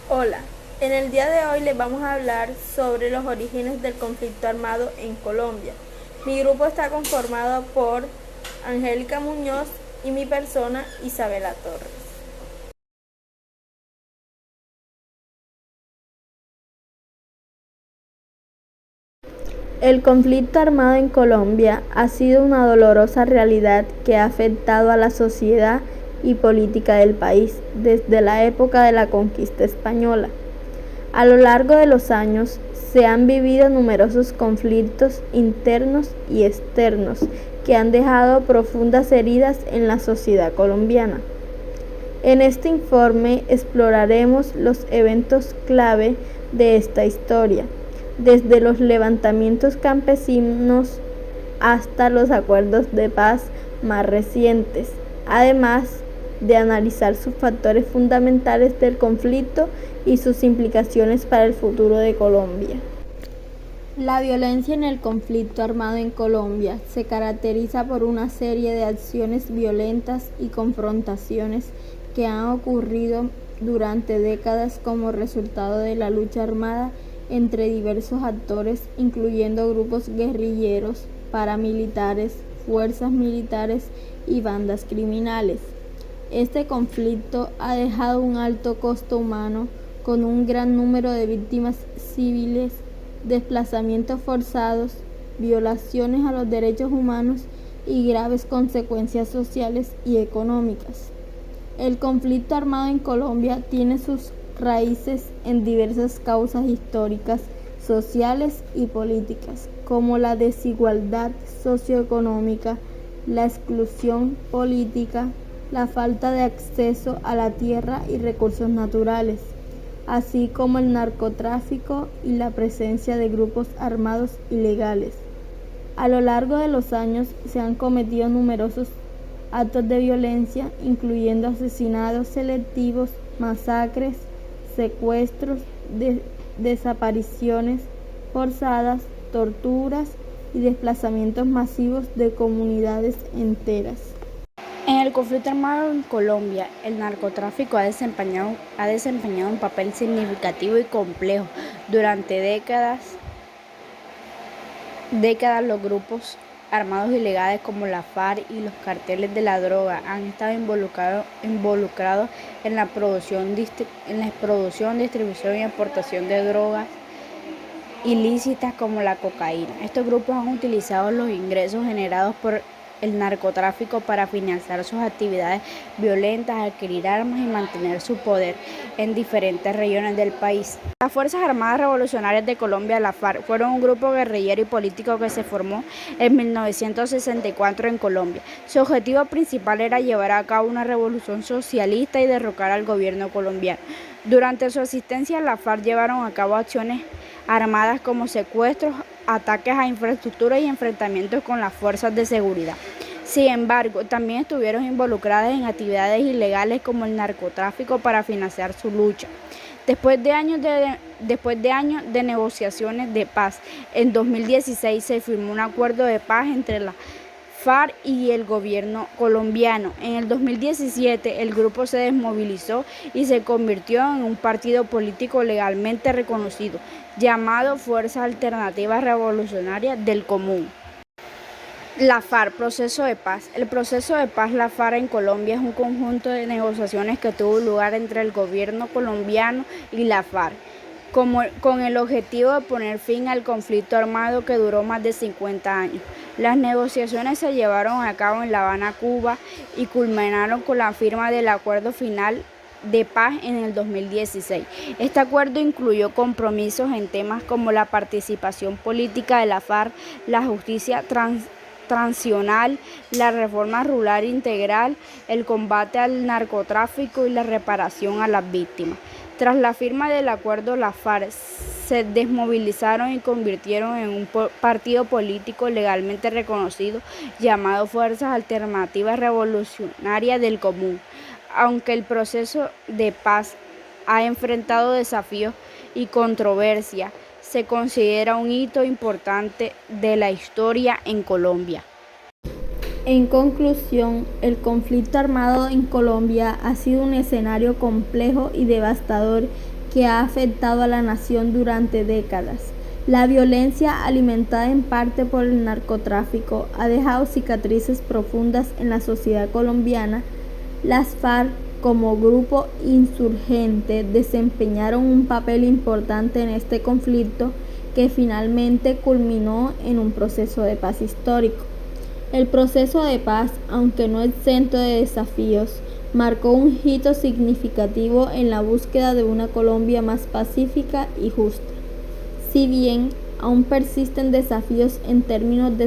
Hola, en el día de hoy les vamos a hablar sobre los orígenes del conflicto armado en Colombia. Mi grupo está conformado por Angélica Muñoz y mi persona Isabela Torres. El conflicto armado en Colombia ha sido una dolorosa realidad que ha afectado a la sociedad y política del país desde la época de la conquista española. A lo largo de los años se han vivido numerosos conflictos internos y externos que han dejado profundas heridas en la sociedad colombiana. En este informe exploraremos los eventos clave de esta historia, desde los levantamientos campesinos hasta los acuerdos de paz más recientes, además de analizar sus factores fundamentales del conflicto y sus implicaciones para el futuro de Colombia. La violencia en el conflicto armado en Colombia se caracteriza por una serie de acciones violentas y confrontaciones que han ocurrido durante décadas como resultado de la lucha armada entre diversos actores, incluyendo grupos guerrilleros, paramilitares, fuerzas militares y bandas criminales. Este conflicto ha dejado un alto costo humano con un gran número de víctimas civiles, desplazamientos forzados, violaciones a los derechos humanos y graves consecuencias sociales y económicas. El conflicto armado en Colombia tiene sus raíces en diversas causas históricas, sociales y políticas, como la desigualdad socioeconómica, la exclusión política, la falta de acceso a la tierra y recursos naturales, así como el narcotráfico y la presencia de grupos armados ilegales. A lo largo de los años se han cometido numerosos actos de violencia, incluyendo asesinatos selectivos, masacres, secuestros, desapariciones forzadas, torturas y desplazamientos masivos de comunidades enteras. En el conflicto armado en Colombia, el narcotráfico ha desempeñado un papel significativo y complejo. Durante décadas los grupos armados ilegales como la FARC y los carteles de la droga han estado involucrados en la producción, distribución y exportación de drogas ilícitas como la cocaína. Estos grupos han utilizado los ingresos generados por el narcotráfico para financiar sus actividades violentas, adquirir armas y mantener su poder en diferentes regiones del país. Las Fuerzas Armadas Revolucionarias de Colombia, la FARC, fueron un grupo guerrillero y político que se formó en 1964 en Colombia. Su objetivo principal era llevar a cabo una revolución socialista y derrocar al gobierno colombiano. Durante su existencia, la FARC llevaron a cabo acciones armadas como secuestros, ataques a infraestructura y enfrentamientos con las fuerzas de seguridad. Sin embargo, también estuvieron involucradas en actividades ilegales como el narcotráfico para financiar su lucha. Después de años de negociaciones de paz, en 2016 se firmó un acuerdo de paz entre la FARC y el gobierno colombiano. En el 2017 el grupo se desmovilizó y se convirtió en un partido político legalmente reconocido, llamado Fuerza Alternativa Revolucionaria del Común. La FARC, proceso de paz. El proceso de paz La FARC en Colombia es un conjunto de negociaciones que tuvo lugar entre el gobierno colombiano y la FARC, con el objetivo de poner fin al conflicto armado que duró más de 50 años. Las negociaciones se llevaron a cabo en La Habana, Cuba, y culminaron con la firma del acuerdo final de paz en el 2016. Este acuerdo incluyó compromisos en temas como la participación política de la FARC, la justicia transicional, la reforma rural integral, el combate al narcotráfico y la reparación a las víctimas. Tras la firma del acuerdo, las FARC se desmovilizaron y convirtieron en un partido político legalmente reconocido llamado Fuerzas Alternativas Revolucionarias del Común. Aunque el proceso de paz ha enfrentado desafíos y controversias, se considera un hito importante de la historia en Colombia. En conclusión, el conflicto armado en Colombia ha sido un escenario complejo y devastador que ha afectado a la nación durante décadas. La violencia, alimentada en parte por el narcotráfico, ha dejado cicatrices profundas en la sociedad colombiana. Las FARC, como grupo insurgente, desempeñaron un papel importante en este conflicto que finalmente culminó en un proceso de paz histórico. El proceso de paz, aunque no exento de desafíos, marcó un hito significativo en la búsqueda de una Colombia más pacífica y justa. Si bien aún persisten desafíos en términos de